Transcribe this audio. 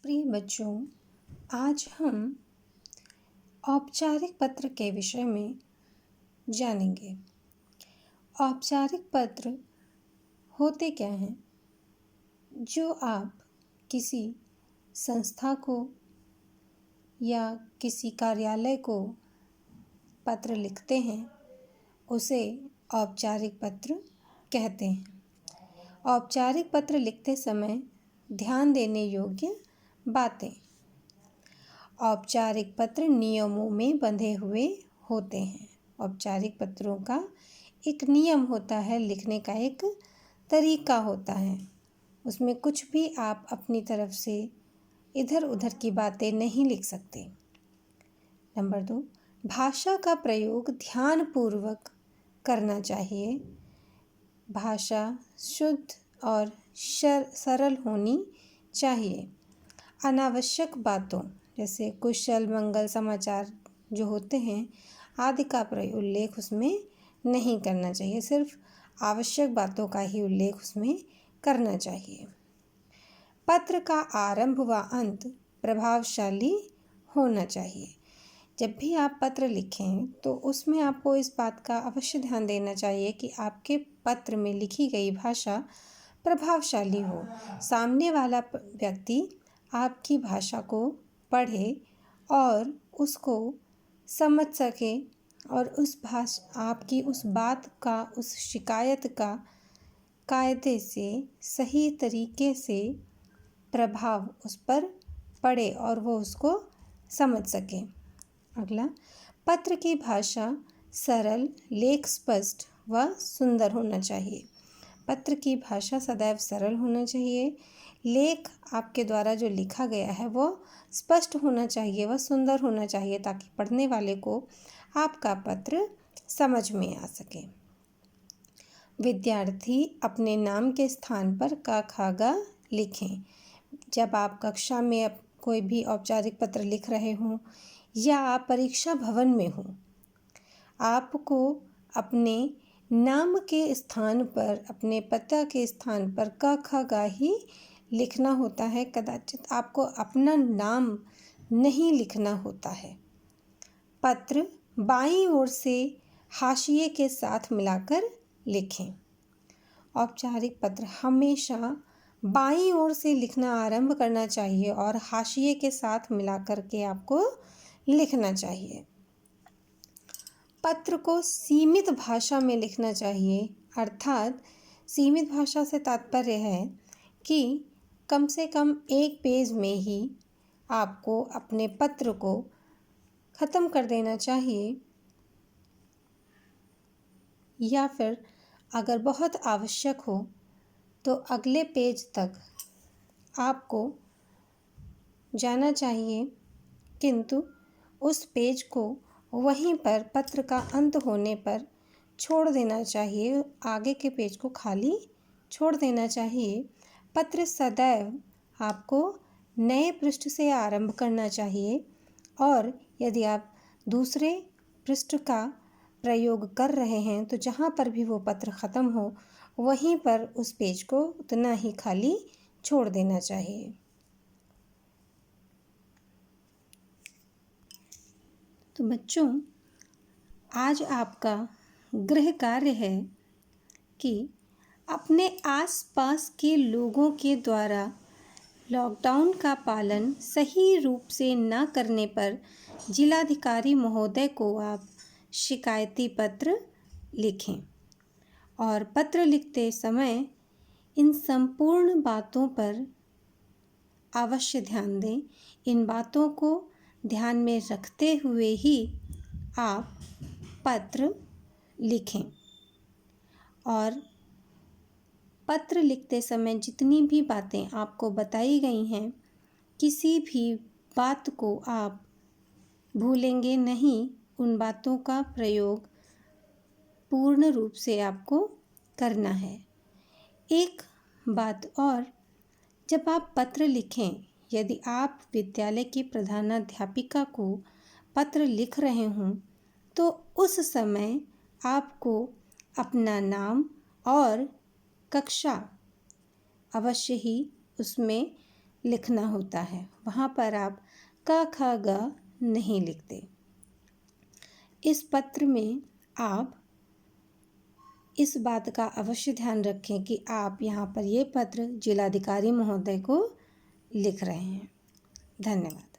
प्रिय बच्चों, आज हम औपचारिक पत्र के विषय में जानेंगे। औपचारिक पत्र होते क्या हैं? जो आप किसी संस्था को या किसी कार्यालय को पत्र लिखते हैं, उसे औपचारिक पत्र कहते हैं। औपचारिक पत्र लिखते समय ध्यान देने योग्य बातें। औपचारिक पत्र नियमों में बंधे हुए होते हैं। औपचारिक पत्रों का एक नियम होता है, लिखने का एक तरीका होता है। उसमें कुछ भी आप अपनी तरफ से इधर उधर की बातें नहीं लिख सकते। नंबर 2, भाषा का प्रयोग ध्यानपूर्वक करना चाहिए। भाषा शुद्ध और सरल होनी चाहिए। अनावश्यक बातों जैसे कुशल मंगल समाचार जो होते हैं आदि का उल्लेख उसमें नहीं करना चाहिए। सिर्फ आवश्यक बातों का ही उल्लेख उसमें करना चाहिए। पत्र का आरंभ व अंत प्रभावशाली होना चाहिए। जब भी आप पत्र लिखें तो उसमें आपको इस बात का अवश्य ध्यान देना चाहिए कि आपके पत्र में लिखी गई भाषा प्रभावशाली हो। सामने वाला व्यक्ति आपकी भाषा को पढ़े और उसको समझ सके और आपकी उस बात का, उस शिकायत का कायदे से, सही तरीके से प्रभाव उस पर पड़े और वो उसको समझ सके। अगला, पत्र की भाषा सरल, लेख स्पष्ट व सुंदर होना चाहिए। पत्र की भाषा सदैव सरल होना चाहिए। लेख आपके द्वारा जो लिखा गया है वो स्पष्ट होना चाहिए, वह सुंदर होना चाहिए ताकि पढ़ने वाले को आपका पत्र समझ में आ सके। विद्यार्थी अपने नाम के स्थान पर क ख ग लिखें। जब आप कक्षा में कोई भी औपचारिक पत्र लिख रहे हों या आप परीक्षा भवन में हों, आपको अपने नाम के स्थान पर, अपने पता के स्थान पर क ख ग ही लिखना होता है। कदाचित आपको अपना नाम नहीं लिखना होता है। पत्र बाईं ओर से हाशिए के साथ मिलाकर लिखें। औपचारिक पत्र हमेशा बाईं ओर से लिखना आरंभ करना चाहिए और हाशिए के साथ मिलाकर के आपको लिखना चाहिए। पत्र को सीमित भाषा में लिखना चाहिए, अर्थात सीमित भाषा से तात्पर्य है कि कम से कम एक पेज में ही आपको अपने पत्र को ख़त्म कर देना चाहिए, या फिर अगर बहुत आवश्यक हो तो अगले पेज तक आपको जाना चाहिए, किंतु उस पेज को वहीं पर पत्र का अंत होने पर छोड़ देना चाहिए। आगे के पेज को खाली छोड़ देना चाहिए। पत्र सदैव आपको नए पृष्ठ से आरंभ करना चाहिए और यदि आप दूसरे पृष्ठ का प्रयोग कर रहे हैं तो जहाँ पर भी वो पत्र ख़त्म हो वहीं पर उस पेज को उतना ही खाली छोड़ देना चाहिए। तो बच्चों, आज आपका गृह कार्य है कि अपने आसपास के लोगों के द्वारा लॉकडाउन का पालन सही रूप से न करने पर जिलाधिकारी महोदय को आप शिकायती पत्र लिखें और पत्र लिखते समय इन संपूर्ण बातों पर अवश्य ध्यान दें। इन बातों को ध्यान में रखते हुए ही आप पत्र लिखें और पत्र लिखते समय जितनी भी बातें आपको बताई गई हैं, किसी भी बात को आप भूलेंगे नहीं। उन बातों का प्रयोग पूर्ण रूप से आपको करना है। एक बात और, जब आप पत्र लिखें, यदि आप विद्यालय की प्रधानाध्यापिका को पत्र लिख रहे हों तो उस समय आपको अपना नाम और कक्षा अवश्य ही उसमें लिखना होता है। वहाँ पर आप क ख ग नहीं लिखते। इस पत्र में आप इस बात का अवश्य ध्यान रखें कि आप यहाँ पर ये पत्र जिलाधिकारी महोदय को लिख रहे हैं। धन्यवाद।